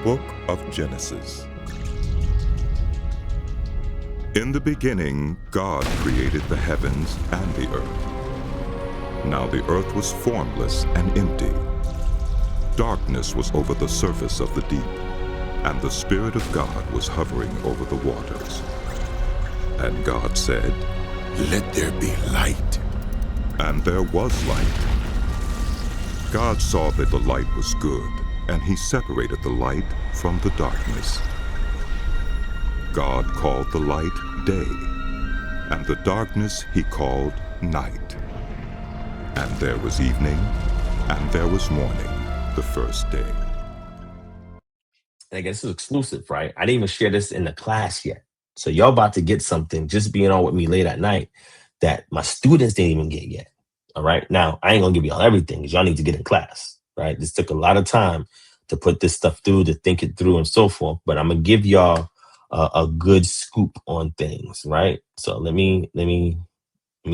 Book of Genesis. In the beginning, God created the heavens and the earth. Now the earth was formless and empty. Darkness was over the surface of the deep, and the Spirit of God was hovering over the waters. And God said, "Let there be light." And there was light. God saw that the light was good, and he separated the light from the darkness. God called the light day, and the darkness he called night. And there was evening, and there was morning, the first day. And again, this is exclusive, right? I didn't even share this in the class yet. So y'all about to get something just being on with me late at night that my students didn't even get yet. All right. Now, I ain't going to give y'all everything because y'all need to get in class, right? This took a lot of time to put this stuff through, to think it through and so forth. But I'm going to give y'all a good scoop on things, right? So let me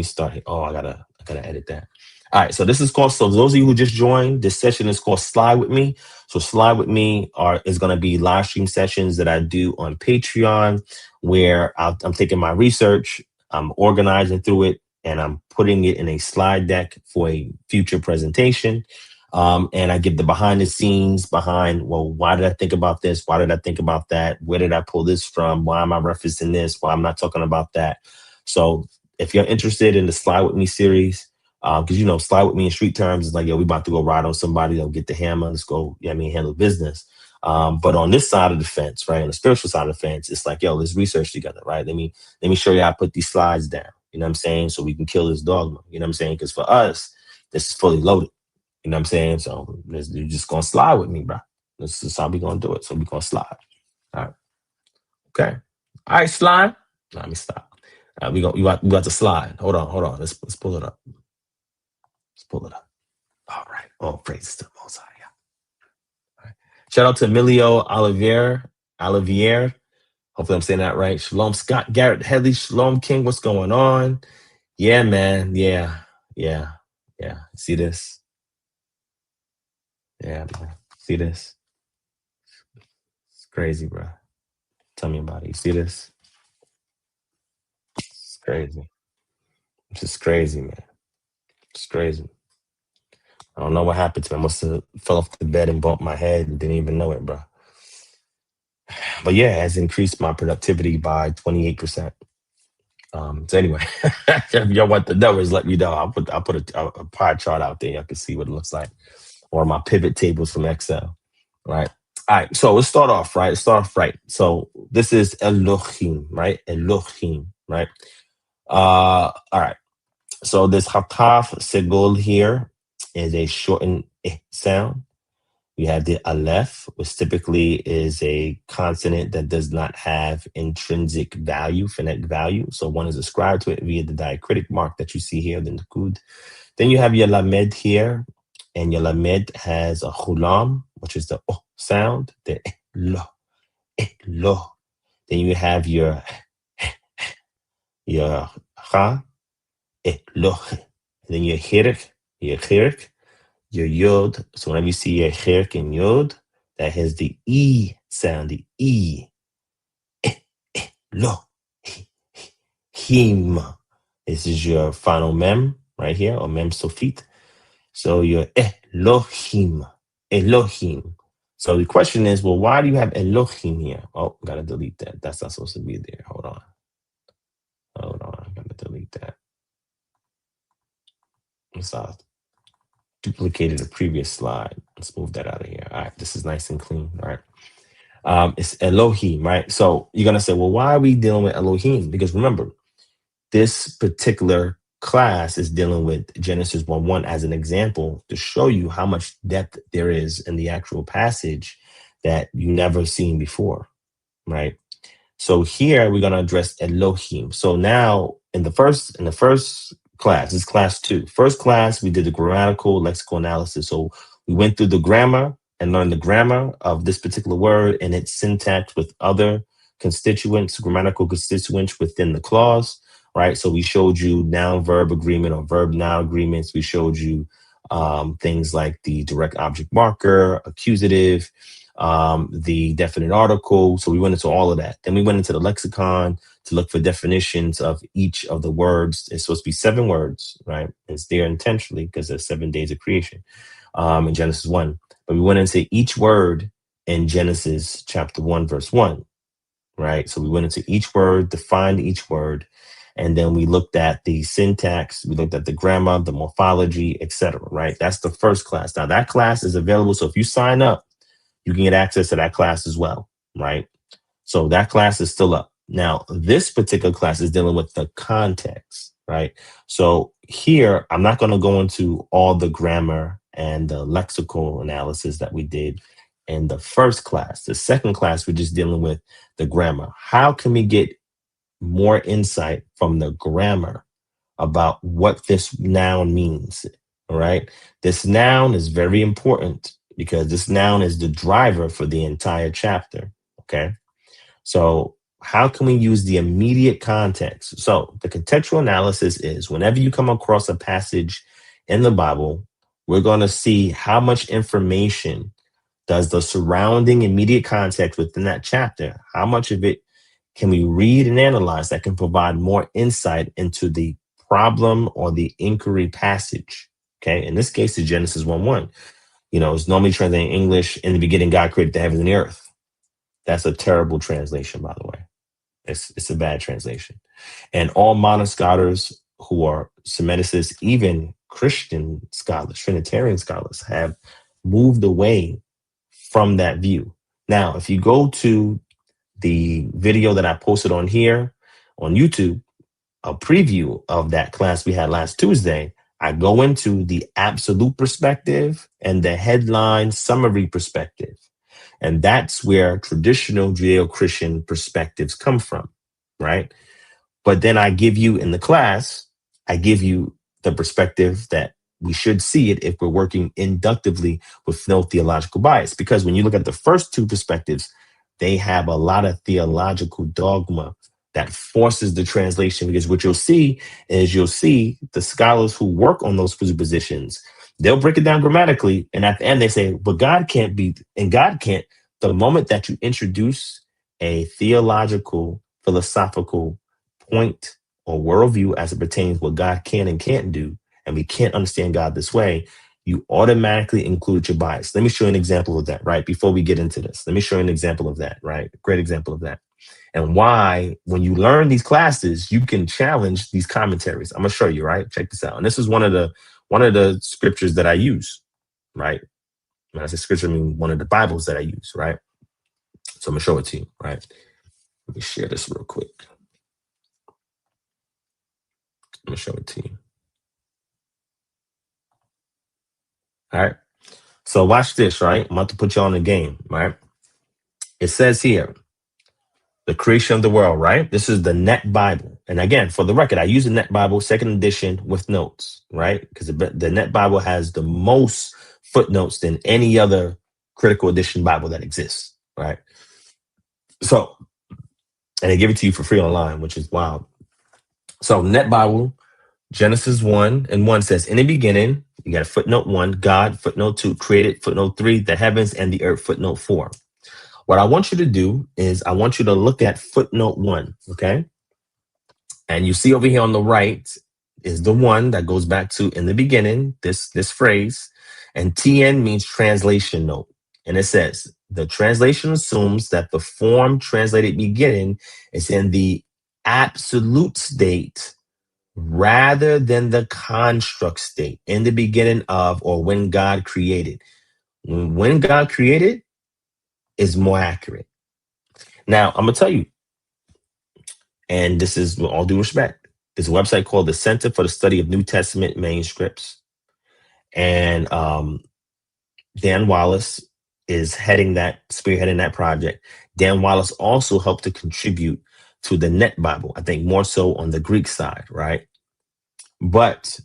start here. Oh, I gotta edit that. All right, so this is called, so those of you who just joined, this session is called Slide With Me. So Slide With Me is going to be live stream sessions that I do on Patreon, where I'm taking my research, I'm organizing through it, and I'm putting it in a slide deck for a future presentation. And I give the behind the scenes behind, well, why did I think about this? Why did I think about that? Where did I pull this from? Why am I referencing this? Why I'm not talking about that? So if you're interested in the Slide With Me series, because, Slide With Me in street terms is like, yo, we about to go ride on somebody, they'll get the hammer, let's go, handle business. But on this side of the fence, right, on the spiritual side of the fence, it's like, yo, let's research together, right? Let me show you how to put these slides down, you know what I'm saying? So we can kill this dogma, you know what I'm saying? Because for us, this is fully loaded, you know what I'm saying? So you're just going to slide with me, bro. This is how we going to do it. So we're going to slide. All right. Okay. All right, slide. Let me stop. We got to slide. Hold on. Let's pull it up. Let's pull it up. All right. Oh, praise to the Most High. All right. Shout out to Emilio Olivier. Hopefully I'm saying that right. Shalom Scott, Garrett Headley, Shalom King. What's going on? Yeah, man. Yeah. See this? Yeah, bro. See this? It's crazy, bro. Tell me about it. You see this? It's crazy. It's just crazy, man. It's crazy. I don't know what happened to me. I must have fell off the bed and bumped my head and didn't even know it, bro. But yeah, it has increased my productivity by 28%. So anyway, if y'all want the numbers, let me know. I'll put a pie chart out there. Y'all can see what it looks like. Or my pivot tables from Excel, right? All right, so let's start off right. So this is Elohim, right? Elohim, right? All right. So this Hataf Segol here is a shortened sound. We have the Aleph, which typically is a consonant that does not have intrinsic value, phonetic value. So one is ascribed to it via the diacritic mark that you see here, the Nakud. Then you have your Lamed here, and your Lamed has a Hulam, which is the O sound, the Lo, Lo. Then you have your Ha, Lo. Then your Hirk, your Yod. So whenever you see your Hirk and Yod, that has the E sound, the E. Lo, Him. This is your final mem right here, or mem sofit. So your Elohim. So the question is, well, why do you have Elohim here? Oh, gotta delete that. That's not supposed to be there. Hold on. I gotta delete that. So duplicated the previous slide. Let's move that out of here. All right, this is nice and clean. All right. It's Elohim, right? So you're gonna say, well, why are we dealing with Elohim? Because remember, this particular class is dealing with Genesis 1:1 as an example to show you how much depth there is in the actual passage that you never seen before, right? So here we're going to address Elohim. So now in the first class, this is class 2. First class, we did the grammatical lexical analysis. So we went through the grammar and learned the grammar of this particular word and its syntax with other constituents, grammatical constituents within the clause. Right. So we showed you noun verb agreement or verb noun agreements. We showed you things like the direct object marker, accusative, the definite article. So we went into all of that. Then we went into the lexicon to look for definitions of each of the words. It's supposed to be 7 words, right? It's there intentionally because there's 7 days of creation in Genesis 1. But we went into each word in Genesis chapter 1, verse 1, right? So we went into each word, defined each word, and then we looked at the syntax, we looked at the grammar, the morphology, etc. Right? That's the first class. Now that class is available. So if you sign up, you can get access to that class as well, right? So that class is still up. Now, this particular class is dealing with the context, right? So here, I'm not going to go into all the grammar and the lexical analysis that we did in the first class. The second class, we're just dealing with the grammar. How can we get more insight from the grammar about what this noun means? All right. This noun is very important because this noun is the driver for the entire chapter. Okay. So how can we use the immediate context? So the contextual analysis is whenever you come across a passage in the Bible, we're going to see how much information does the surrounding immediate context within that chapter, how much of it can we read and analyze that can provide more insight into the problem or the inquiry passage? Okay. In this case, it's Genesis 1:1. It's normally translated in English, in the beginning, God created the heavens and the earth. That's a terrible translation, by the way. It's a bad translation. And all modern scholars who are Semiticists, even Christian scholars, Trinitarian scholars, have moved away from that view. Now, if you go to the video that I posted on here on YouTube, a preview of that class we had last Tuesday, I go into the absolute perspective and the headline summary perspective. And that's where traditional Judeo-Christian perspectives come from, right? But then I give you in the class, I give you the perspective that we should see it if we're working inductively with no theological bias. Because when you look at the first 2 perspectives, they have a lot of theological dogma that forces the translation. Because what you'll see is the scholars who work on those positions, they'll break it down grammatically. And at the end, they say, but God can't be, and God can't. The moment that you introduce a theological, philosophical point or worldview as it pertains what God can and can't do, and we can't understand God this way, you automatically include your bias. Let me show you an example of that, right? Before we get into this, let me show you an example of that, right? A great example of that. And why, when you learn these classes, you can challenge these commentaries. I'm gonna show you, right? Check this out. And this is one of the scriptures that I use, right? When I say scripture, I mean one of the Bibles that I use, right? So I'm gonna show it to you, right? Let me share this real quick. I'm gonna show it to you. All right. So watch this, right? I'm about to put you on the game, right? It says here, the creation of the world, right? This is the Net Bible. And again, for the record, I use the Net Bible, 2nd edition with notes, right? Because the Net Bible has the most footnotes than any other critical edition Bible that exists, right? So, and they give it to you for free online, which is wild. So Net Bible, Genesis 1:1 says, in the beginning, you got a footnote 1, God, footnote 2, created, footnote 3, the heavens and the earth, footnote 4. What I want you to do is I want you to look at footnote 1, okay? And you see over here on the right is the one that goes back to in the beginning, this phrase, and TN means translation note. And it says, the translation assumes that the form translated beginning is in the absolute state rather than the construct state, in the beginning of or when God created. When God created is more accurate. Now, I'm going to tell you, and this is with all due respect, there's a website called the Center for the Study of New Testament Manuscripts. And Dan Wallace is spearheading that project. Dan Wallace also helped to contribute to the Net Bible, I think more so on the Greek side, right? But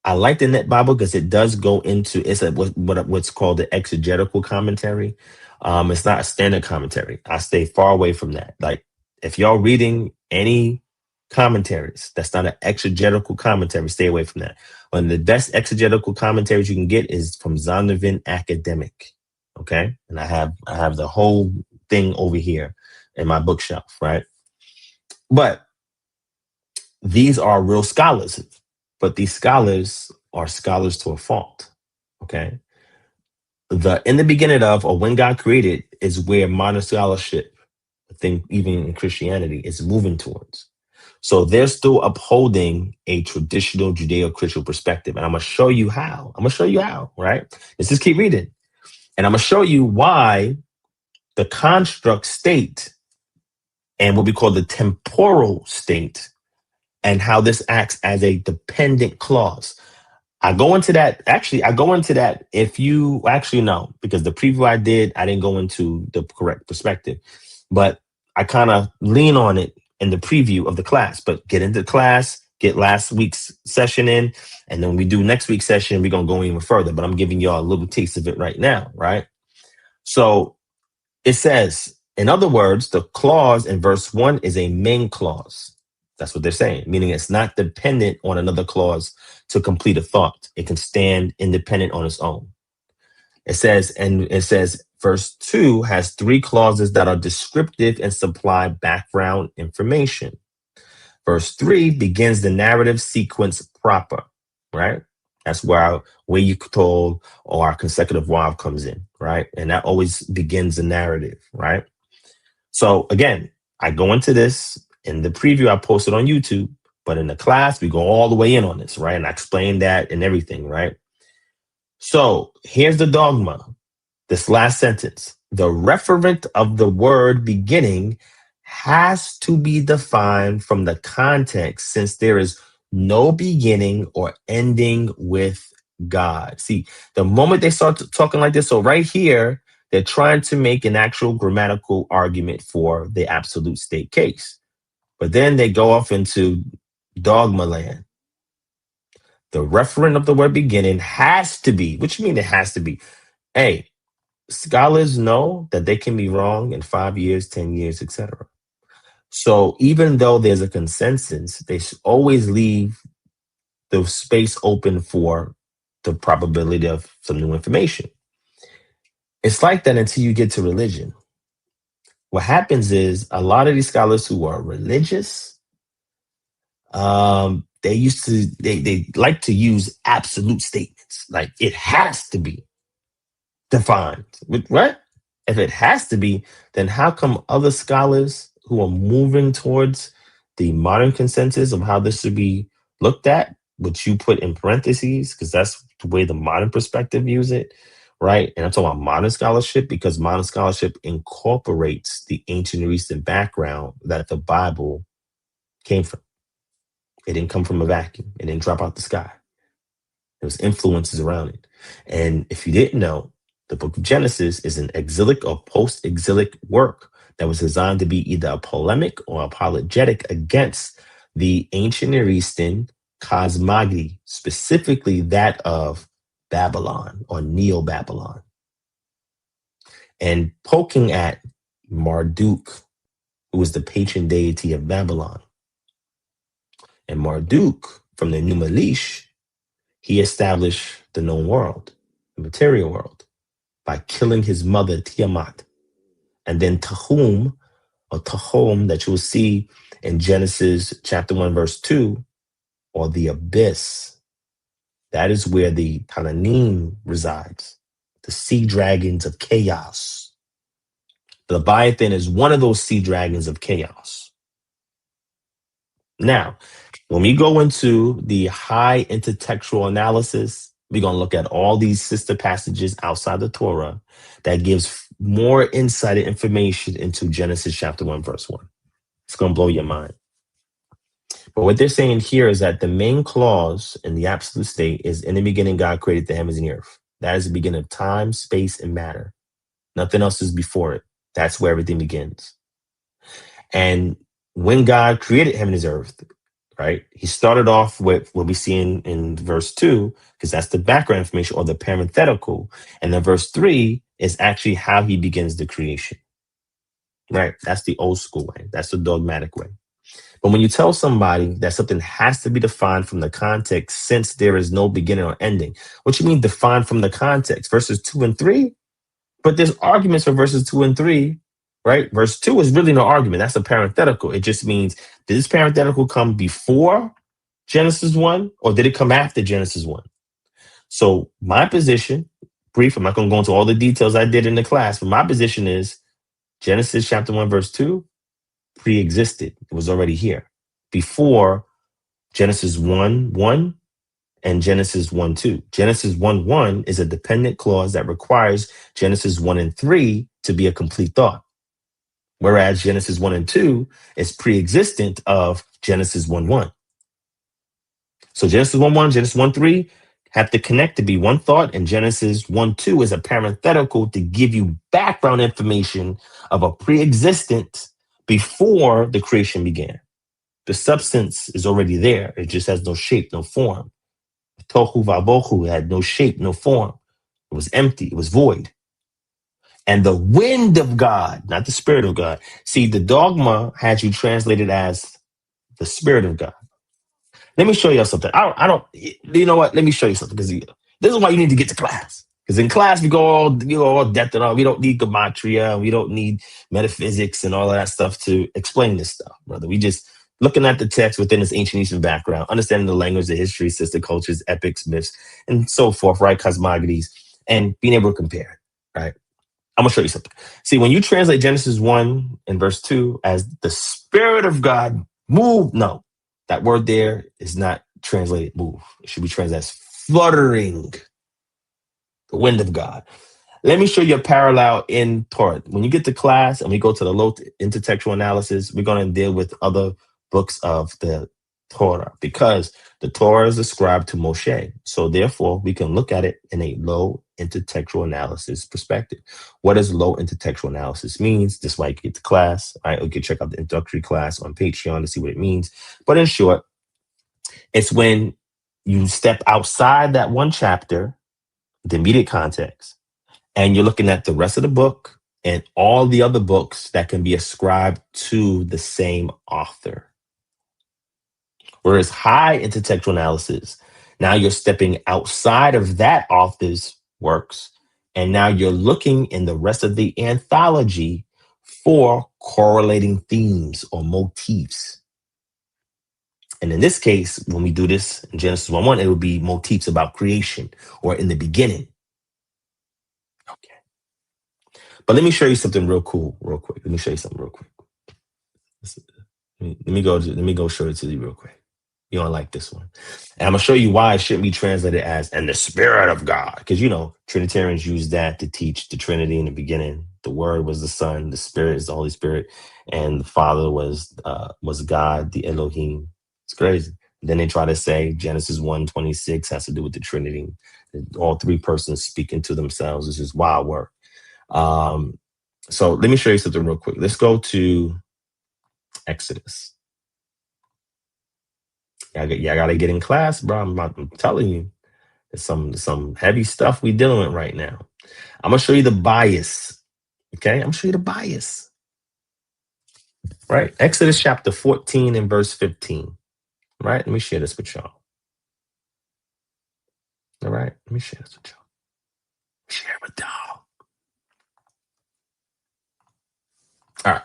I like the Net Bible because it does go into, what's called the exegetical commentary. It's not a standard commentary. I stay far away from that. Like, if y'all reading any commentaries that's not an exegetical commentary, stay away from that. One of the best exegetical commentaries you can get is from Zondervan Academic. Okay. And I have the whole thing over here in my bookshelf, right? But these are real scholars, but these scholars are scholars to a fault. Okay. The in the beginning of, or when God created, is where modern scholarship, I think even in Christianity, is moving towards. So they're still upholding a traditional Judeo-Christian perspective. And I'm going to show you how. Right? Let's just keep reading. And I'm going to show you why the construct state and what we call the temporal state and how this acts as a dependent clause. I go into that if you actually know, because the preview I didn't go into the correct perspective, but I kind of lean on it in the preview of the class. But get into class, get last week's session in, and then when we do next week's session, we're going to go even further. But I'm giving y'all a little taste of it right now, right? So it says, in other words, the clause in verse 1 is a main clause. That's what they're saying, meaning it's not dependent on another clause to complete a thought. It can stand independent on its own. It says verse 2 has 3 clauses that are descriptive and supply background information. Verse 3 begins the narrative sequence proper, right? That's where you told or our consecutive while comes in, right? And that always begins the narrative, right? So again, I go into this in the preview I posted on YouTube, but in the class, we go all the way in on this, right? And I explain that and everything, right? So here's the dogma. This last sentence, the referent of the word beginning has to be defined from the context since there is no beginning or ending with God. See, the moment they start talking like this, so right here, they're trying to make an actual grammatical argument for the absolute state case. But then they go off into dogma land. The referent of the word beginning has to be, which means it has to be. Hey, scholars know that they can be wrong in 5 years, 10 years, etc. So even though there's a consensus, they always leave the space open for the probability of some new information. It's like that until you get to religion. What happens is a lot of these scholars who are religious, they like to use absolute statements. Like it has to be defined. What? If it has to be, then how come other scholars who are moving towards the modern consensus of how this should be looked at, which you put in parentheses, because that's the way the modern perspective views it, right? And I'm talking about modern scholarship because modern scholarship incorporates the ancient Near Eastern background that the Bible came from. It didn't come from a vacuum. It didn't drop out the sky. There was influences around it. And if you didn't know, the book of Genesis is an exilic or post-exilic work that was designed to be either a polemic or apologetic against the ancient Near Eastern cosmogony, specifically that of Babylon or Neo-Babylon, and poking at Marduk, who was the patron deity of Babylon. And Marduk, from the Numalish, he established the known world, the material world, by killing his mother, Tiamat. And then Tahum, or Tahom, that you will see in Genesis chapter 1, verse 2, or the abyss. That is where the Tananim resides, the sea dragons of chaos. The Leviathan is one of those sea dragons of chaos. Now, when we go into the high intertextual analysis, we're going to look at all these sister passages outside the Torah that gives more insight and information into Genesis chapter 1, verse 1. It's going to blow your mind. But what they're saying here is that the main clause in the absolute state is, in the beginning, God created the heavens and the earth. That is the beginning of time, space, and matter. Nothing else is before it. That's where everything begins. And when God created heaven and earth, right, he started off with what we see in verse 2, because that's the background information or the parenthetical. And then verse 3 is actually how he begins the creation. Right? That's the old school way. That's the dogmatic way. But when you tell somebody that something has to be defined from the context since there is no beginning or ending, what you mean defined from the context? Verses 2 and 3? But there's arguments for verses 2 and 3, right? Verse 2 is really no argument. That's a parenthetical. It just means, did this parenthetical come before Genesis 1 or did it come after Genesis 1? So my position, brief, I'm not going to go into all the details I did in the class, but my position is Genesis chapter 1, verse 2 pre-existed. It was already here before Genesis 1:1 and Genesis 1:2. Genesis 1:1 is a dependent clause that requires Genesis 1 and 3 to be a complete thought. Whereas Genesis 1 and 2 is pre-existent of Genesis 1:1. So Genesis 1:1, Genesis 1:3 have to connect to be one thought, and Genesis 1:2 is a parenthetical to give you background information of a pre-existent before the creation began. The substance is already there. It just has no shape, no form. Tohu vabohu had no shape, no form. It was empty. It was void. And the wind of God, not the spirit of God. See, the dogma had you translated as the spirit of God. Let me show you something. I don't, you know what? Let me show you something, because this is why you need to get to class. Because in class, we go all depth and all. We don't need gematria. We don't need metaphysics and all of that stuff to explain this stuff, brother. We just looking at the text within its ancient Eastern background, understanding the language, the history, sister cultures, epics, myths, and so forth, right? Cosmogonies, and being able to compare it, right? I'm going to show you something. See, when you translate Genesis 1 and verse 2 as the Spirit of God moved, no, that word there is not translated move. It should be translated as fluttering, the wind of God. Let me show you a parallel in Torah. When you get to class and we go to the low intertextual analysis, we're going to deal with other books of the Torah, because the Torah is ascribed to Moshe. So therefore, we can look at it in a low intertextual analysis perspective. What does low intertextual analysis means? This is why you can get to class. Right? You can check out the introductory class on Patreon to see what it means. But in short, it's when you step outside that one chapter, the immediate context, and you're looking at the rest of the book and all the other books that can be ascribed to the same author. Whereas high intertextual analysis, now you're stepping outside of that author's works, and now you're looking in the rest of the anthology for correlating themes or motifs. And in this case, when we do this in Genesis 1:1, it would be motifs about creation or in the beginning. Okay. But let me show you something real quick. Let me show you something real quick. Let me go show it to you real quick. You don't like this one. And I'm going to show you why it shouldn't be translated as, and the Spirit of God. Because, Trinitarians use that to teach the Trinity in the beginning. The Word was the Son, the Spirit is the Holy Spirit, and the Father was God, the Elohim. It's crazy. Then they try to say Genesis 1:26 has to do with the Trinity. All three persons speaking to themselves. It's just wild work. So let me show you something real quick. Let's go to Exodus. I got to get in class, bro. I'm telling you, there's some heavy stuff we dealing with right now. I'm going to show you the bias. Okay? I'm going to show you the bias. Right? Exodus chapter 14 and verse 15. Right? Let me share this with y'all. All right? Let me share this with y'all. Share it with y'all. All right.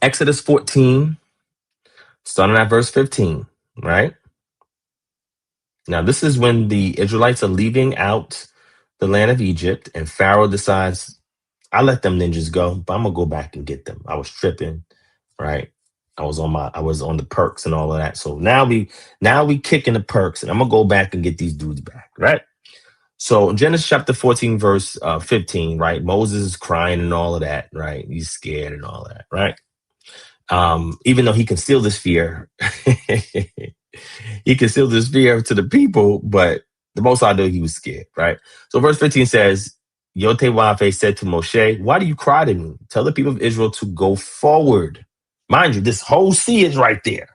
Exodus 14, starting at verse 15. Right? Now, this is when the Israelites are leaving out the land of Egypt, and Pharaoh decides, I let them ninjas go, but I'm gonna go back and get them. I was tripping, right? I was on the perks and all of that. So now we kicking the perks, and I'm gonna go back and get these dudes back, right? So in Genesis chapter 14, verse 15, right? Moses is crying and all of that, right? He's scared and all that, right? Even though he concealed this fear, he concealed this fear to the people, but the Most High knew he was scared, right? So verse 15 says, Yotewafe said to Moshe, why do you cry to me? Tell the people of Israel to go forward. Mind you, this whole sea is right there.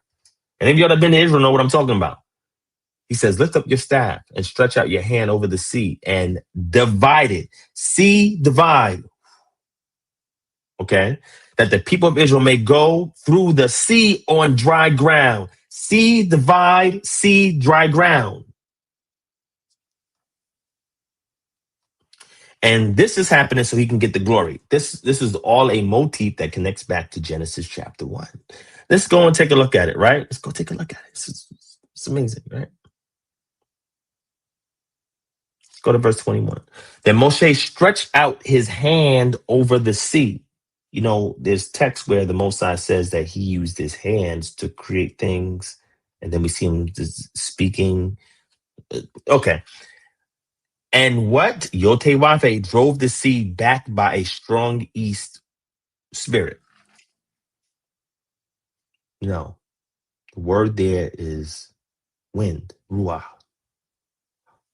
And if y'all have been to Israel, know what I'm talking about. He says, lift up your staff and stretch out your hand over the sea and divide it. See, divide. Okay? That the people of Israel may go through the sea on dry ground. See, divide, see, dry ground. And this is happening so he can get the glory. This is all a motif that connects back to Genesis chapter 1. Let's go and take a look at it, right? Let's go take a look at it. It's amazing, right? Let's go to verse 21. Then Moshe stretched out his hand over the sea. You know, there's text where the Most High says that he used his hands to create things. And then we see him just speaking. Okay. And what? Yotewafe drove the sea back by a strong east spirit. No, the word there is wind, ruah.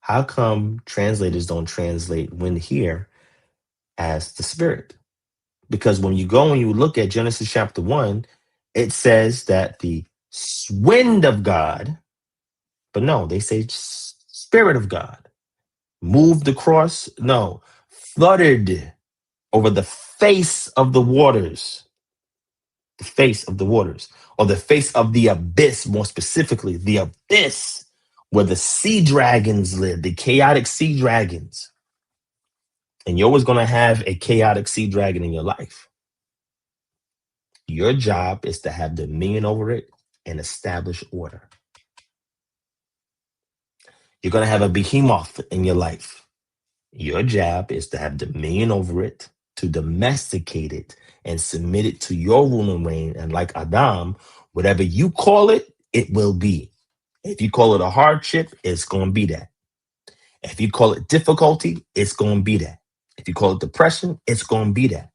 How come translators don't translate wind here as the spirit? Because when you go and you look at Genesis chapter 1, it says that the wind of God, but no, they say spirit of God, moved across, no, fluttered over the face of the waters. The face of the waters, or the face of the abyss, more specifically, the abyss where the sea dragons live, the chaotic sea dragons. And you're always going to have a chaotic sea dragon in your life. Your job is to have dominion over it and establish order. You're going to have a behemoth in your life. Your job is to have dominion over it, to domesticate it, and submit it to your rule and reign. And like Adam, whatever you call it, it will be. If you call it a hardship, it's going to be that. If you call it difficulty, it's going to be that. If you call it depression, it's going to be that.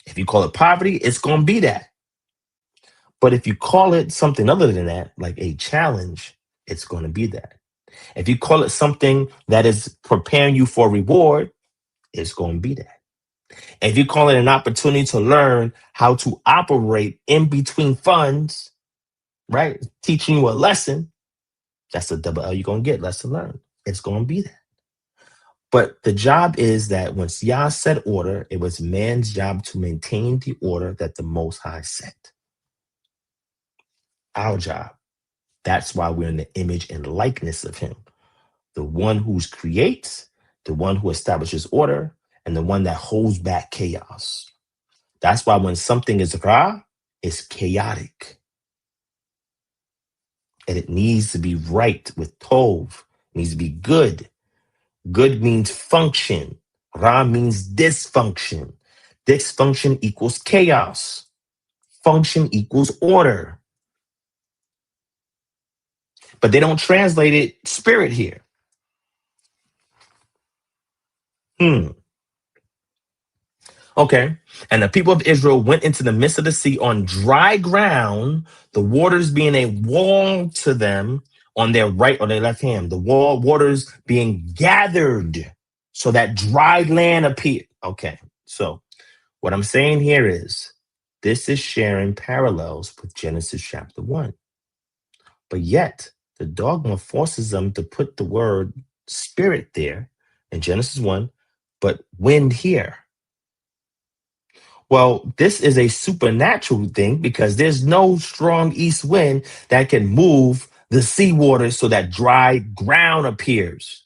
If you call it poverty, it's going to be that. But if you call it something other than that, like a challenge, it's going to be that. If you call it something that is preparing you for reward, it's going to be that. If you call it an opportunity to learn how to operate in between funds, right? Teaching you a lesson, that's the double L you're going to get, lesson learned. It's going to be that. But the job is that once Yah set order, it was man's job to maintain the order that the Most High set. Our job. That's why we're in the image and likeness of him. The one who creates, the one who establishes order, and the one that holds back chaos. That's why when something is ra, it's chaotic. And it needs to be right with tov. It needs to be good. Good means function. Ra means dysfunction. Dysfunction equals chaos. Function equals order. But they don't translate it spirit here. Okay. And the people of Israel went into the midst of the sea on dry ground, the waters being a wall to them on their right or their left hand, the waters being gathered so that dry land appeared. Okay. So what I'm saying here is this is sharing parallels with Genesis chapter 1. But yet the dogma forces them to put the word spirit there in Genesis 1, but wind here. Well, this is a supernatural thing because there's no strong east wind that can move the seawater so that dry ground appears.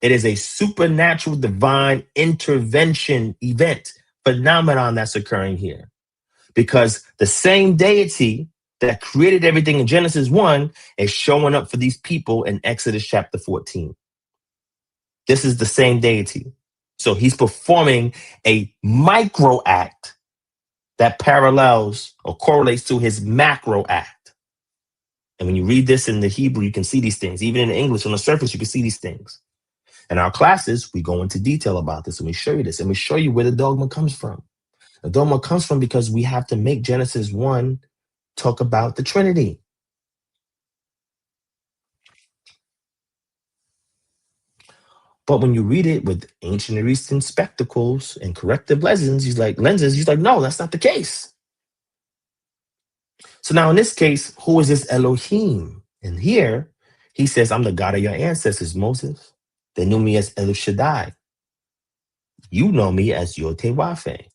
It is a supernatural divine intervention event, phenomenon that's occurring here. Because the same deity that created everything in Genesis 1 is showing up for these people in Exodus chapter 14. This is the same deity. So he's performing a micro act that parallels or correlates to his macro act. And when you read this in the Hebrew, you can see these things. Even in the English, on the surface, you can see these things. In our classes, we go into detail about this and we show you this and we show you where the dogma comes from. The dogma comes from because we have to make Genesis 1 talk about the Trinity. But when you read it with ancient Near Eastern spectacles and corrective lenses, he's like, no, that's not the case. So now in this case, who is this Elohim? And here he says, I'm the God of your ancestors, Moses. They knew me as El Shaddai. You know me as Yotewafe,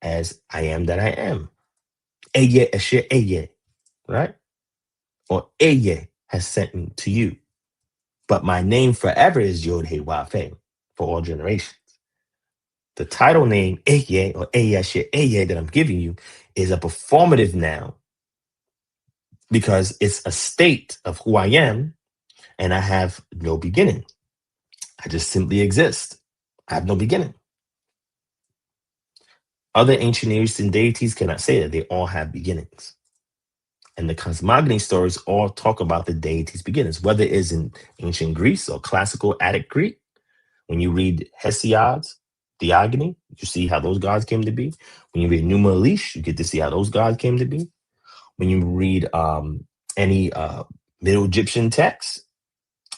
as I am that I am. Eye Asher Eye, right? Or Eye has sent me to you. But my name forever is Yod-Heh-Wafe. for all generations. The title name, Eye or Eye that I'm giving you, is a performative noun because it's a state of who I am, and I have no beginning. I just simply exist. I have no beginning. Other ancient Near Eastern deities cannot say that. They all have beginnings. And the cosmogony stories all talk about the deity's beginnings, whether it's in ancient Greece or classical Attic Greek. When you read Hesiod's Theogony, you see how those gods came to be. When you read Numa Elish, you get to see how those gods came to be. When you read any Middle Egyptian texts,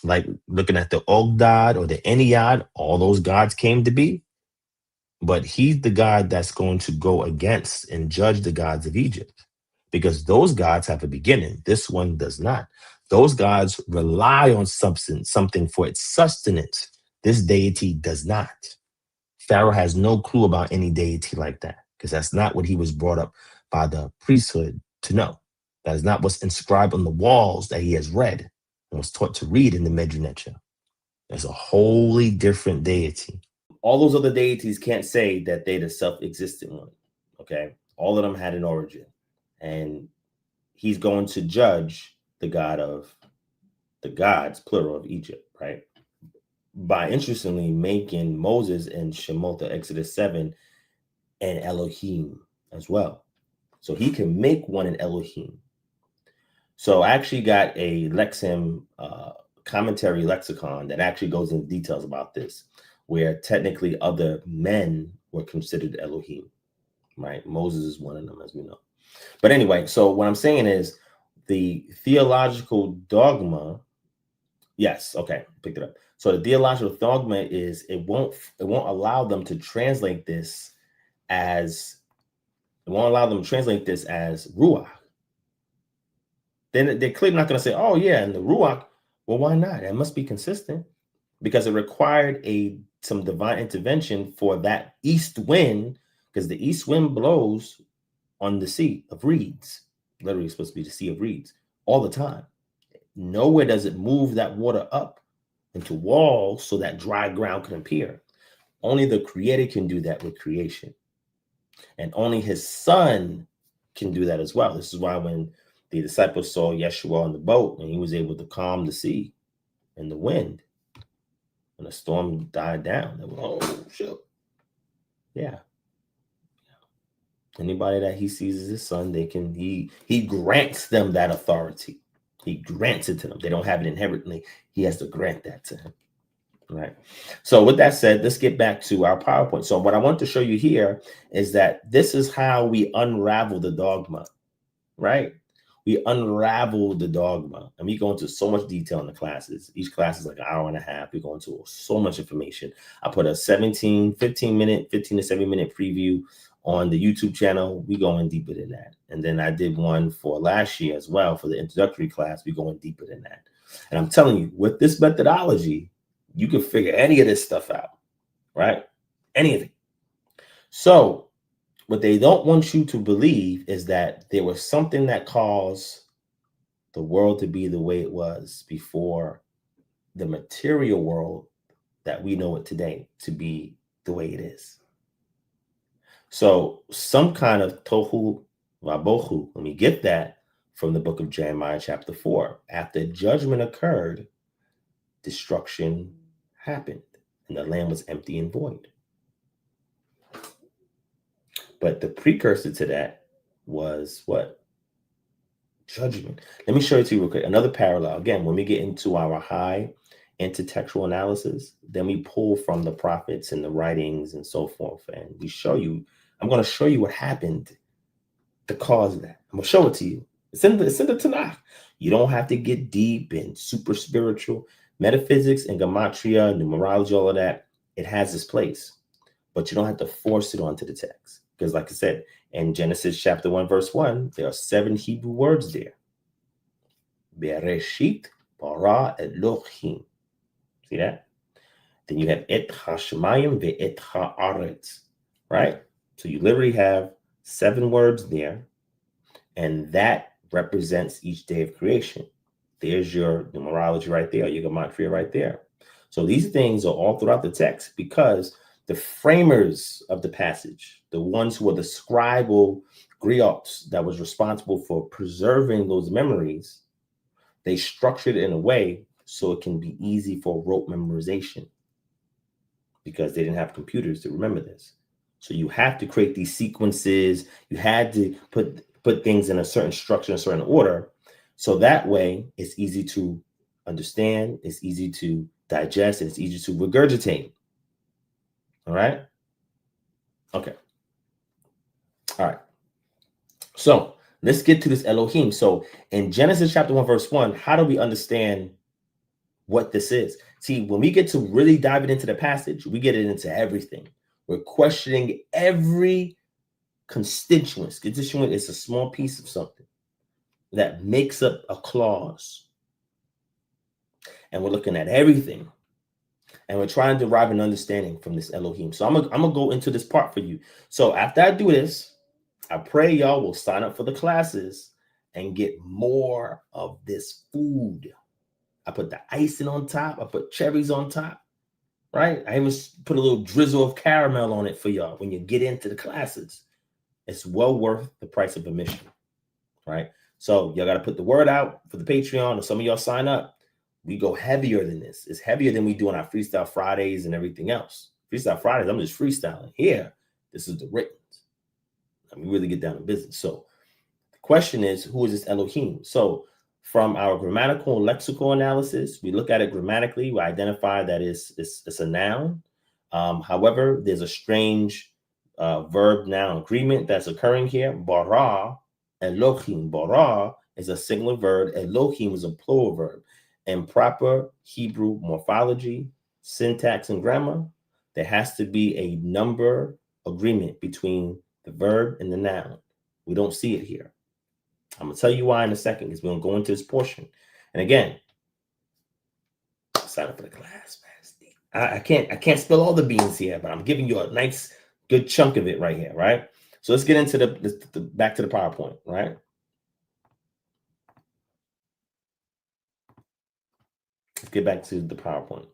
like looking at the Ogdad or the Ennead, all those gods came to be. But he's the God that's going to go against and judge the gods of Egypt, because those gods have a beginning. This one does not. Those gods rely on substance, something for its sustenance. This deity does not. Pharaoh has no clue about any deity like that, because that's not what he was brought up by the priesthood to know. That is not what's inscribed on the walls that he has read and was taught to read in the Medjugorje. There's a wholly different deity. All those other deities can't say that they're the self-existent one, okay? All of them had an origin. And he's going to judge the God of the gods, plural, of Egypt, right? By interestingly making Moses and Shemot, Exodus 7, and Elohim as well. So he can make one an Elohim. So I actually got a Lexham commentary lexicon that actually goes into details about this, where technically other men were considered Elohim, right? Moses is one of them, as we know. But anyway, so what I'm saying is the theological dogma. Yes, okay, picked it up. So the theological dogma is it won't allow them to translate this as ruach. Then they're clearly not going to say, oh yeah, and the ruach. Well, why not? It must be consistent, because it required some divine intervention for that east wind, because the east wind blows on the sea of reeds. Literally supposed to be the sea of reeds all the time. Nowhere does it move that water up into walls so that dry ground can appear. Only the Creator can do that with creation. And only his Son can do that as well. This is why when the disciples saw Yeshua on the boat and he was able to calm the sea and the wind, when the storm died down, they were, oh, shit. Yeah. Anybody that he sees as his son, he grants them that authority. He grants it to them. They don't have it inherently. He has to grant that to him. Right. So with that said, let's get back to our PowerPoint. So what I want to show you here is that this is how we unravel the dogma, right? We unravel the dogma, and we go into so much detail in the classes. Each class is like an hour and a half. We go into so much information. I put a 15 to 7 minute preview on the YouTube channel. We go in deeper than that. And then I did one for last year as well for the introductory class. We go in deeper than that. And I'm telling you, with this methodology, you can figure any of this stuff out, right? Any of it. So what they don't want you to believe is that there was something that caused the world to be the way it was before the material world that we know it today to be the way it is. So some kind of tohu vabohu, let me get that from the book of Jeremiah chapter 4. After judgment occurred, destruction happened, and the land was empty and void. But the precursor to that was what? Judgment. Let me show it to you real quick. Another parallel. Again, when we get into our high intertextual analysis, then we pull from the prophets and the writings and so forth. And we show you, I'm going to show you what happened to cause that. I'm going to show it to you. It's in the Tanakh. You don't have to get deep and super spiritual. Metaphysics and gematria, numerology, all of that, it has its place. But you don't have to force it onto the text. Because like I said, in Genesis chapter 1, verse 1, there are 7 Hebrew words there. Bereshit bara Elohim. See that? Then you have et hashemayim ve'et haaretz. Right? So you literally have 7 words there. And that represents each day of creation. There's your numerology right there, your gematria right there. So these things are all throughout the text because the framers of the passage, the ones who were the scribal griots that was responsible for preserving those memories, they structured it in a way so it can be easy for rote memorization because they didn't have computers to remember this. So you have to create these sequences. You had to put things in a certain structure, a certain order. So that way it's easy to understand, it's easy to digest, and it's easy to regurgitate. All right. Okay. All right. So let's get to this Elohim. So in Genesis chapter 1, verse 1, how do we understand what this is? See, when we get to really dive it into the passage, we get it into everything. We're questioning every constituent. Constituent is a small piece of something that makes up a clause. And we're looking at everything. And we're trying to derive an understanding from this Elohim. So I'm gonna go into this part for you. So after I do this, I pray y'all will sign up for the classes and get more of this food. I put the icing on top. I put cherries on top, right? I even put a little drizzle of caramel on it for y'all when you get into the classes. It's well worth the price of admission, right? So y'all got to put the word out for the Patreon, and some of y'all sign up. We go heavier than this. It's heavier than we do on our Freestyle Fridays and everything else. Freestyle Fridays, I'm just freestyling. Here, this is the written. We really get down to business. So the question is, who is this Elohim? So from our grammatical and lexical analysis, we look at it grammatically. We identify that it's a noun. However, there's a strange verb-noun agreement that's occurring here. Bara, Elohim. Bara is a singular verb. Elohim is a plural verb. In proper Hebrew morphology, syntax, and grammar, there has to be a number agreement between the verb and the noun. We don't see it here. I'm gonna tell you why in a second, because we're gonna go into this portion. And again, sign up for the class, man. I can't spill all the beans here, but I'm giving you a nice, good chunk of it right here, right? So let's get into the back to the PowerPoint, right? Let's get back to the PowerPoint.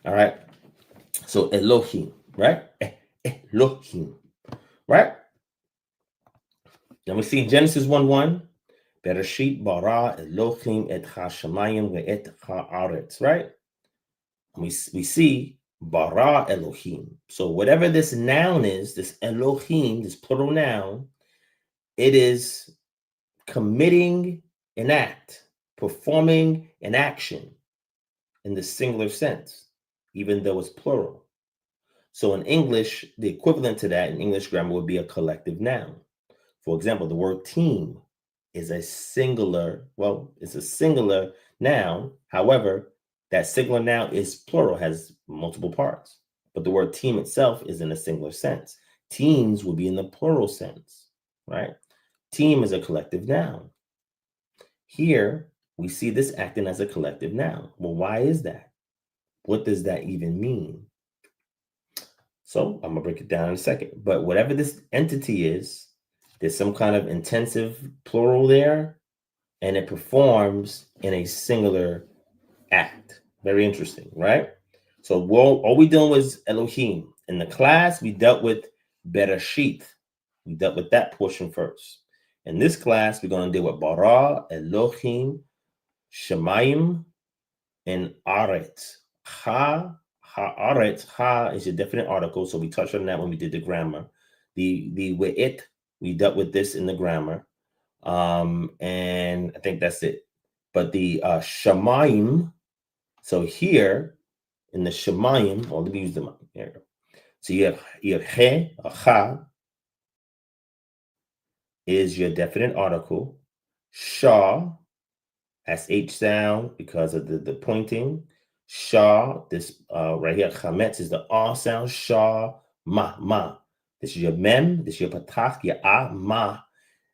All right. So Elohim, right? Elohim, right? Now we see Genesis 1:1. Bereshit bara Elohim et hashamayim ve'et haaretz, right? And we see bara Elohim. So whatever this noun is, this Elohim, this plural noun, it is committing an act, performing an action in the singular sense, even though it's plural. So in English, the equivalent to that in English grammar would be a collective noun. For example, the word team is a singular, well, it's a singular noun. However, that singular noun is plural, has multiple parts. But the word team itself is in a singular sense. Teams would be in the plural sense, right? Team is a collective noun. Here, we see this acting as a collective noun. Well, why is that? What does that even mean? So I'm gonna break it down in a second. But whatever this entity is, there's some kind of intensive plural there, and it performs in a singular act. Very interesting, right? So all we doing was Elohim. In the class, we dealt with Bereshit. We dealt with that portion first. In this class, we're going to deal with Bara, Elohim, Shemayim, and Aretz. Haaretz, ha is your definite article, so we touched on that when we did the grammar. The we'it, we dealt with this in the grammar, and I think that's it. But the Shemayim, so here in the Shemayim, let me use them up here. So you have he, ha is your definite article. Shah, sh sound because of the pointing. Shah, this right here, chametz is the R sound. Shah, ma. This is your mem. This is your patach, your ma.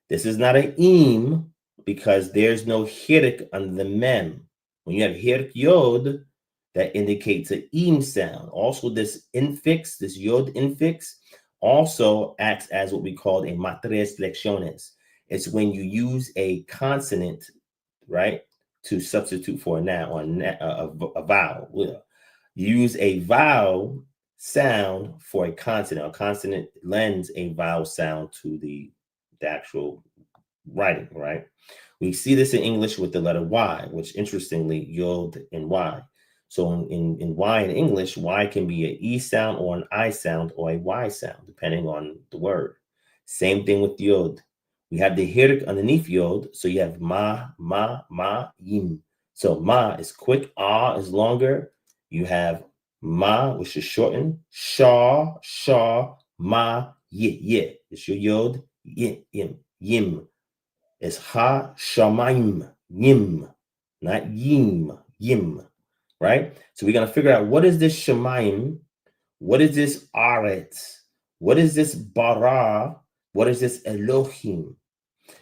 This is not an im because there's no hirik under the mem. When you have hirik yod, that indicates an im sound. Also, this infix, this yod infix, also acts as what we call a matres lecciones. It's when you use a consonant, right, to substitute for a noun or a vowel. You use a vowel sound for a consonant. A consonant lends a vowel sound to the actual writing, right? We see this in English with the letter Y, which interestingly, yod and Y. So in Y in English, Y can be an E sound or an I sound or a Y sound, depending on the word. Same thing with yod. We have the hirik underneath yod, so you have ma, yim. So ma is quick, ah is longer. You have ma, which is shortened, shaw, ma, ye. It's your yod, yim. It's ha, shamayim, yim, not yim, right? So we're going to figure out, what is this shamayim? What is this aretz? What is this bara? What is this Elohim?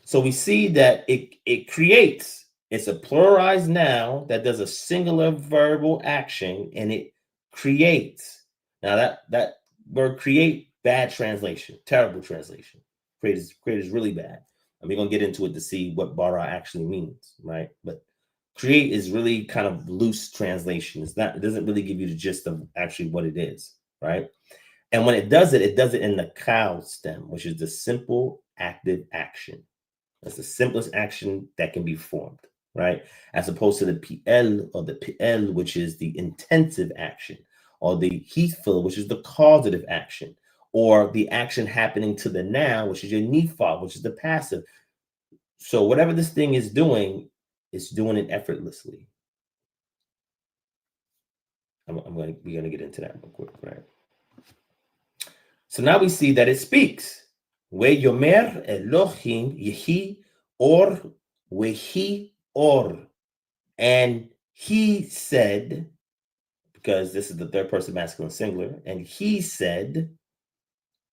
So we see that it creates. It's a pluralized noun that does a singular verbal action, and it creates. Now that word create, bad translation, terrible translation. Create is really bad. And we're going to get into it to see what bara actually means, right? But create is really kind of loose translation. It doesn't really give you the gist of actually what it is, right? And when it does it in the cow stem, which is the simple active action. That's the simplest action that can be formed, right? As opposed to the PL or the PL, which is the intensive action, or the heathful, which is the causative action, or the action happening to the noun, which is your nifa, which is the passive. So whatever this thing is doing, it's doing it effortlessly. We're going to get into that real quick, right? So now we see that it speaks. We yomer Elohim yehi or wehi or. And he said, because this is the third person masculine singular, and he said,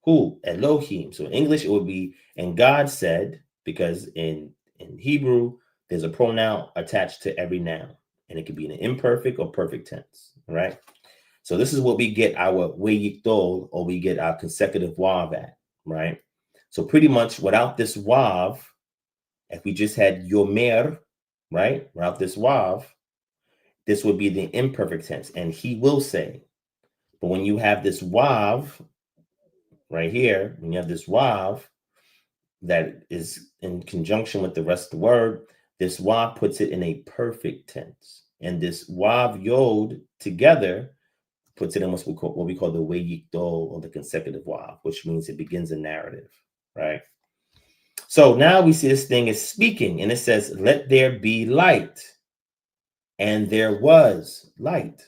who? Elohim. So in English, it would be, and God said, because in Hebrew, there's a pronoun attached to every noun, and it could be in an imperfect or perfect tense, right? So this is what we get our weyitol, or we get our consecutive wav at, right? So pretty much without this wav, if we just had yomer, right? Without this wav, this would be the imperfect tense, and he will say. But when you have this wav right here, when you have this wav that is in conjunction with the rest of the word, this wav puts it in a perfect tense. And this wav yod together puts it in what we call the weyitol, or the consecutive wav, which means it begins a narrative, right? So now we see this thing is speaking, and it says, let there be light. And there was light.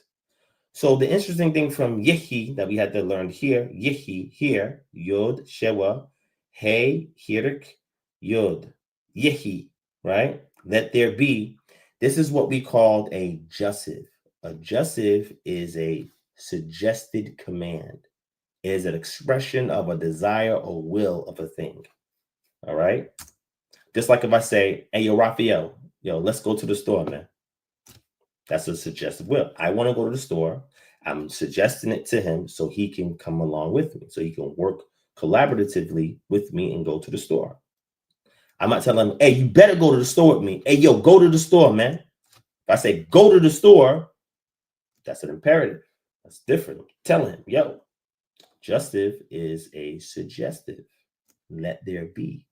So the interesting thing from Yehi that we had to learn here, Yehi here, Yod, Shewa, Hey, Hirik, Yod, Yehi, right? Let there be. This is what we called a jussive. A jussive is a suggested command. It is an expression of a desire or will of a thing. All right? Just like if I say, hey, yo, Raphael, let's go to the store, man. That's a suggestive will. I want to go to the store. I'm suggesting it to him so he can come along with me, so he can work collaboratively with me and go to the store. I'm not telling him, hey, you better go to the store with me. Hey, yo, go to the store, man. If I say go to the store, that's an imperative. That's different. I'm telling him, yo, justive is a suggestive. Let there be.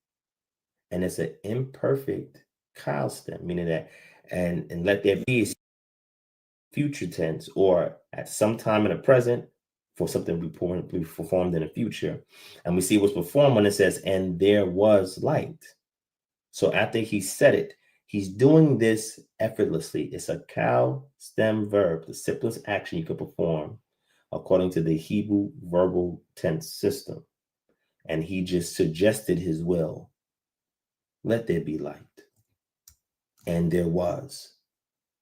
And it's an imperfect Kyle stem, meaning that, and let there be is future tense, or at some time in the present for something to be performed in the future. And we see what's performed when it says, and there was light. So after he said it, he's doing this effortlessly. It's a cow stem verb, the simplest action you could perform according to the Hebrew verbal tense system. And he just suggested his will. Let there be light. And there was.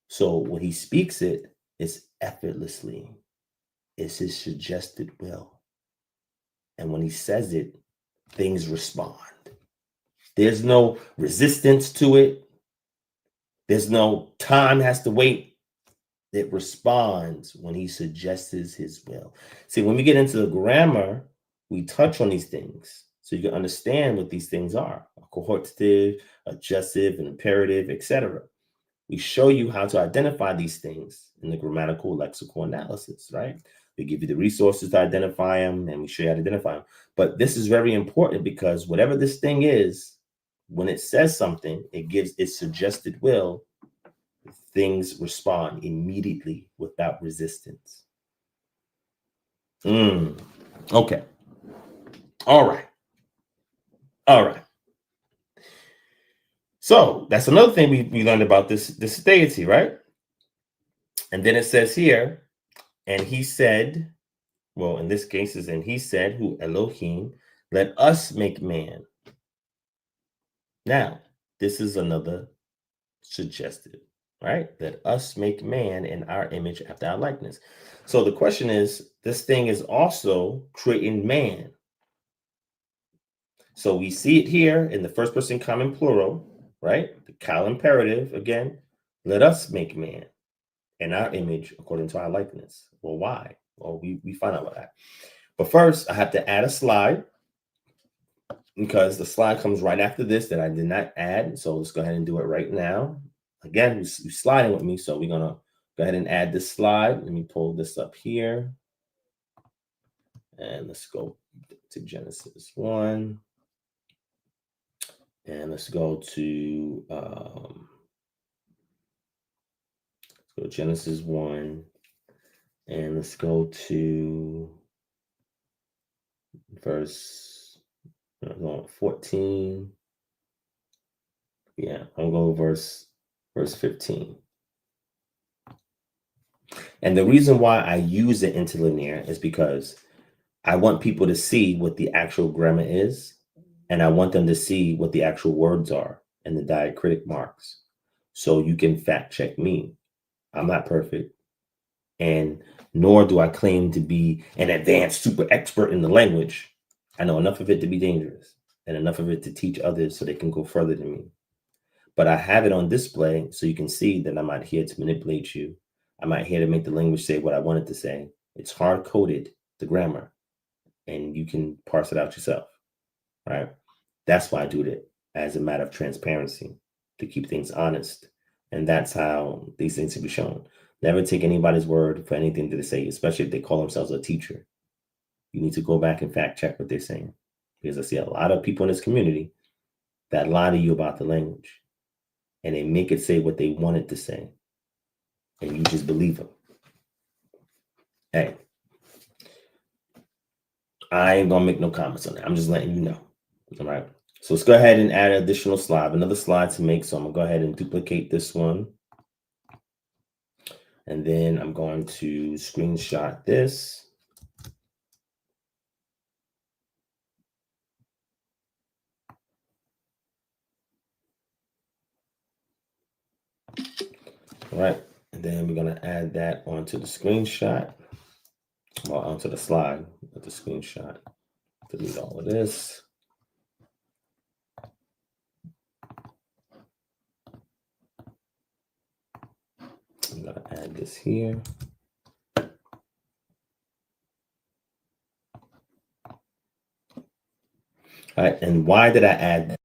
So when he speaks it, it's effortlessly. It's his suggested will. And when he says it, things respond. There's no resistance to it. There's no time has to wait. It responds when he suggests his will. See, when we get into the grammar, we touch on these things so you can understand what these things are. cohortative, adjective, and imperative, etc. We show you how to identify these things in the grammatical lexical analysis, right? We give you the resources to identify them, and we show you how to identify them. But this is very important because whatever this thing is, when it says something, it gives its suggested will, things respond immediately without resistance. Okay. All right. So that's another thing we learned about this deity, right? And then it says here, and he said, well, in this case is, and he said, who Elohim, let us make man. Now, this is another suggestive, right? Let us make man in our image after our likeness. So the question is, this thing is also creating man. So we see it here in the first person common plural, right? The Cal imperative, again, let us make man in our image according to our likeness. Well, why? Well, we find out about that. But first, I have to add a slide because the slide comes right after this that I did not add. So let's go ahead and do it right now. Again, you're sliding with me, so we're going to go ahead and add this slide. Let me pull this up here. And let's go to Genesis 1. And let's go to Genesis 1. And let's go to verse 14. Yeah, I'm going to verse 15. And the reason why I use the interlinear is because I want people to see what the actual grammar is, and I want them to see what the actual words are and the diacritic marks. So you can fact check me. I'm not perfect, and nor do I claim to be an advanced super expert in the language. I know enough of it to be dangerous and enough of it to teach others so they can go further than me. But I have it on display so you can see that I'm not here to manipulate you. I'm not here to make the language say what I want it to say. It's hard-coded, the grammar, and you can parse it out yourself, right? That's why I do it as a matter of transparency, to keep things honest. And that's how these things should be shown. Never take anybody's word for anything that they say, especially if they call themselves a teacher. You need to go back and fact check what they're saying. Because I see a lot of people in this community that lie to you about the language. And they make it say what they want it to say. And you just believe them. Hey, I ain't going to make no comments on that. I'm just letting you know. All right. So let's go ahead and add an additional slide, another slide to make. So I'm going to go ahead and duplicate this one. And then I'm going to screenshot this. All right. And then we're going to add that onto the screenshot. Well, onto the slide with the screenshot. Delete all of this. I'm going to add this here. All right. And why did I add that?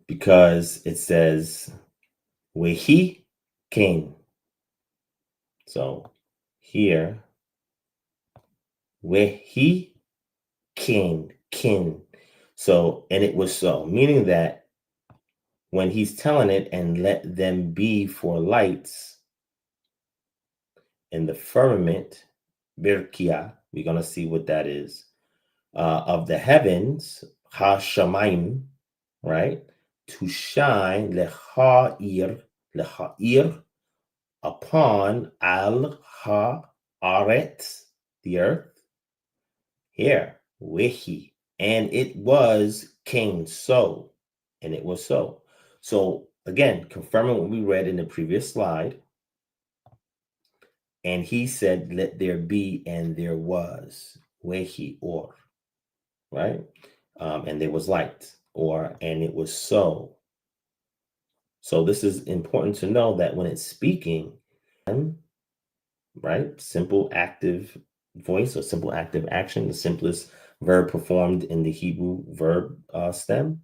Because it says where he came. So here, where he came, kin. So, and it was so, meaning that when he's telling it, and let them be for lights in the firmament, Birkia, we're going to see what that is, of the heavens, ha-shamayim, right? To shine, leha'ir, upon al-ha'aret, the earth. Here, wihi, and it was came so, and it was so. So again, confirming what we read in the previous slide. And he said, let there be, and there was, wehi, or, right? And there was light, or, and it was so. So this is important to know that when it's speaking, right? Simple active voice or simple active action, the simplest verb performed in the Hebrew verb stem.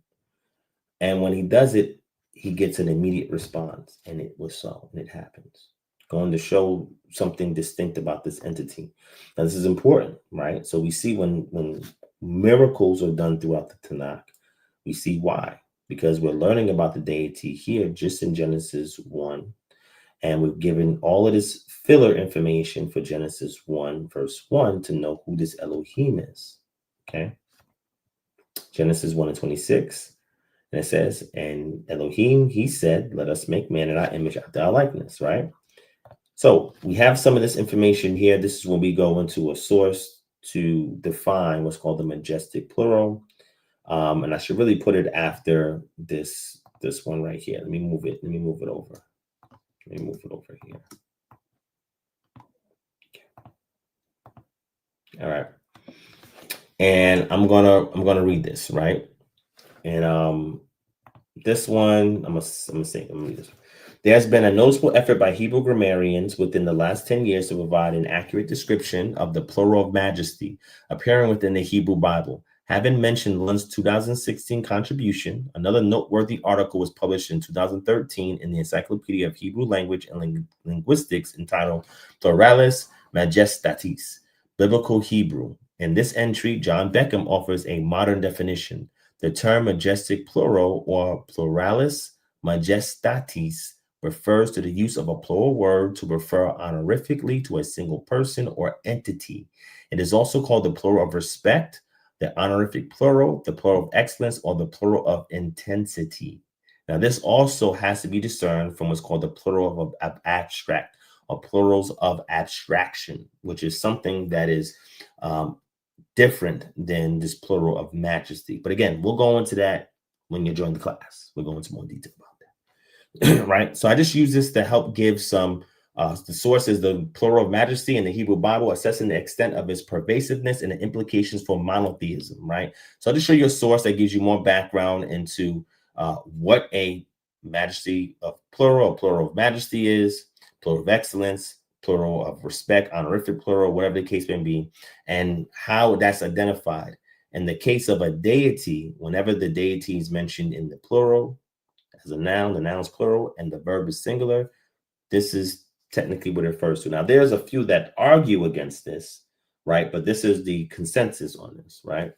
And when he does it, he gets an immediate response, and it was so, and it happens. Going to show something distinct about this entity. Now, this is important, right? So we see when miracles are done throughout the Tanakh, we see why. Because we're learning about the deity here just in Genesis 1. And we've given all of this filler information for Genesis 1, verse 1 to know who this Elohim is. Okay. Genesis 1 and 26. And it says, and Elohim, he said, let us make man in our image after our likeness, right? So we have some of this information here. This is when we go into a source to define what's called the majestic plural. And I should really put it after this one right here. Let me move it over. Let me move it over here. Okay. All right. And I'm gonna read this, right? And this one, I'm gonna read this. There's been a noticeable effort by Hebrew grammarians within the last 10 years to provide an accurate description of the plural of majesty appearing within the Hebrew Bible. Having mentioned Lund's 2016 contribution, another noteworthy article was published in 2013 in the Encyclopedia of Hebrew Language and Linguistics entitled Pluralis Majestatis, Biblical Hebrew. In this entry, John Beckham offers a modern definition. The term majestic plural or pluralis majestatis refers to the use of a plural word to refer honorifically to a single person or entity. It is also called the plural of respect, the honorific plural, the plural of excellence, or the plural of intensity. Now, this also has to be discerned from what's called the plural of abstract or plurals of abstraction, which is something that is different than this plural of majesty. But again, we'll go into that when you join the class. We'll go into more detail about that. Right? So I just use this to help give some the sources, the plural of majesty in the Hebrew Bible, assessing the extent of its pervasiveness and the implications for monotheism, right? So I'll just show you a source that gives you more background into what a majesty of plural of majesty is, plural of excellence, plural of respect, honorific plural, whatever the case may be, and how that's identified. In the case of a deity, whenever the deity is mentioned in the plural as a noun, the noun is plural, and the verb is singular, this is technically what it refers to. Now, there's a few that argue against this, right? But this is the consensus on this, right?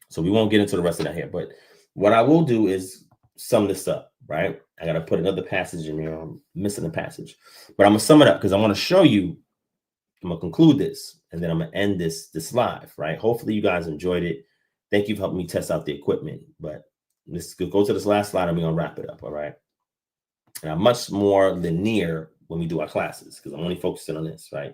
So we won't get into the rest of that here. But what I will do is sum this up, right? I got to put another passage in here. I'm missing a passage. But I'm going to sum it up because I want to show you, I'm going to conclude this, and then I'm going to end this live, right? Hopefully you guys enjoyed it. Thank you for helping me test out the equipment. But let's go to this last slide and we're going to wrap it up, all right? And I'm much more linear when we do our classes because I'm only focusing on this, right?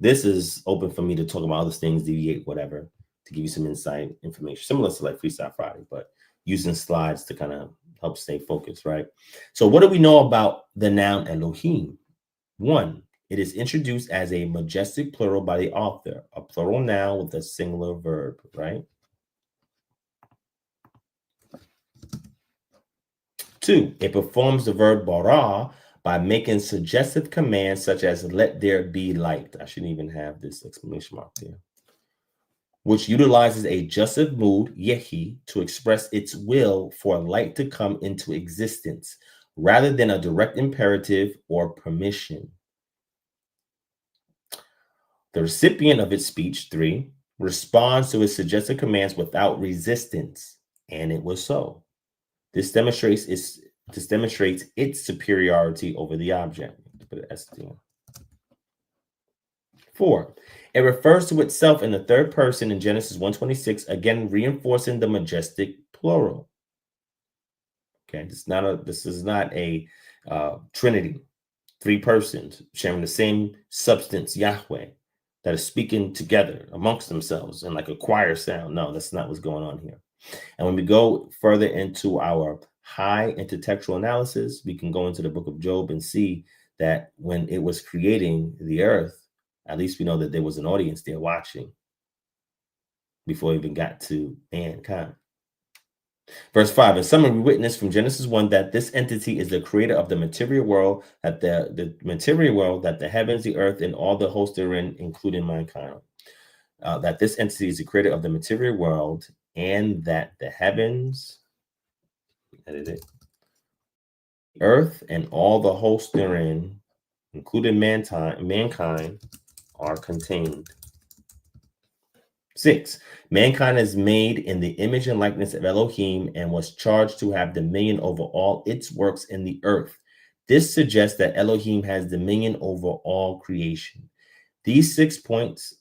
This is open for me to talk about other things, deviate, whatever, to give you some insight, information, similar to like Freestyle Friday, but using slides to kind of help stay focused, right? So what do we know about the noun Elohim? One, it is introduced as a majestic plural by the author, a plural noun with a singular verb, right? Two, it performs the verb bara by making suggestive commands such as let there be light. I shouldn't even have this exclamation mark there. Which utilizes a jussive mood, yehi, to express its will for light to come into existence, rather than a direct imperative or permission. The recipient of its speech, 3, responds to its suggestive commands without resistance, and it was so. This demonstrates its superiority over the object. Put an S there. 4, it refers to itself in the third person in Genesis 1:26, again reinforcing the majestic plural. Okay, this is not a Trinity, 3 persons sharing the same substance, Yahweh, that is speaking together amongst themselves in like a choir sound. No, that's not what's going on here. And when we go further into our high intertextual analysis, we can go into the book of Job and see that when it was creating the earth, at least we know that there was an audience there watching before it even got to mankind. Verse 5, in summary, we witness from Genesis 1 that this entity is the creator of the material world, that the material world, that the heavens, the earth, and all the hosts therein, including mankind. That this entity is the creator of the material world, and that the heavens, earth, and all the hosts therein, including mankind, are contained. 6, mankind is made in the image and likeness of Elohim and was charged to have dominion over all its works in the earth. This suggests that Elohim has dominion over all creation. These 6 points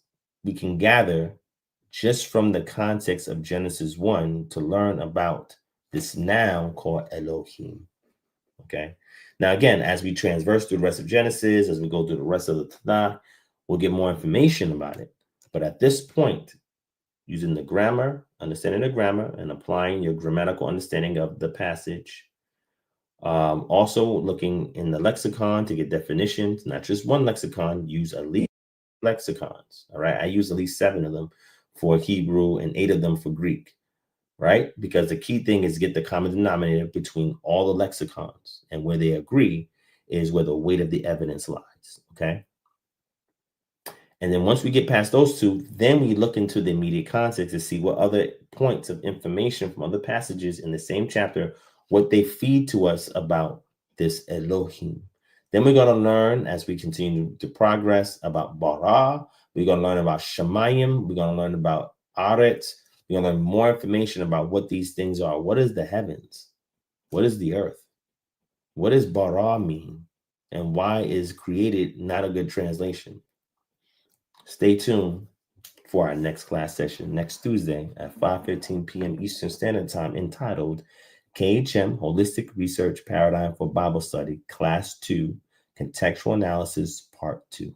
we can gather just from the context of Genesis 1 to learn about this noun called Elohim. Okay. Now, again, as we transverse through the rest of Genesis, as we go through the rest of the Tanakh, we'll get more information about it. But at this point, using the grammar, understanding the grammar, and applying your grammatical understanding of the passage. Also looking in the lexicon to get definitions, not just one lexicon, use at least lexicons. All right. I use at least 7 of them for Hebrew and 8 of them for Greek. Right? Because the key thing is get the common denominator between all the lexicons, and where they agree is where the weight of the evidence lies. Okay. And then once we get past those 2, then we look into the immediate context to see what other points of information from other passages in the same chapter, what they feed to us about this Elohim. Then we're going to learn, as we continue to progress, about Bara. We're going to learn about Shemayim. We're going to learn about Aretz. We're going to learn more information about what these things are. What is the heavens? What is the earth? What does Bara mean? And why is created not a good translation? Stay tuned for our next class session next Tuesday at 5:15 p.m. Eastern Standard Time, entitled KHM Holistic Research Paradigm for Bible Study, Class 2, Contextual Analysis, Part 2.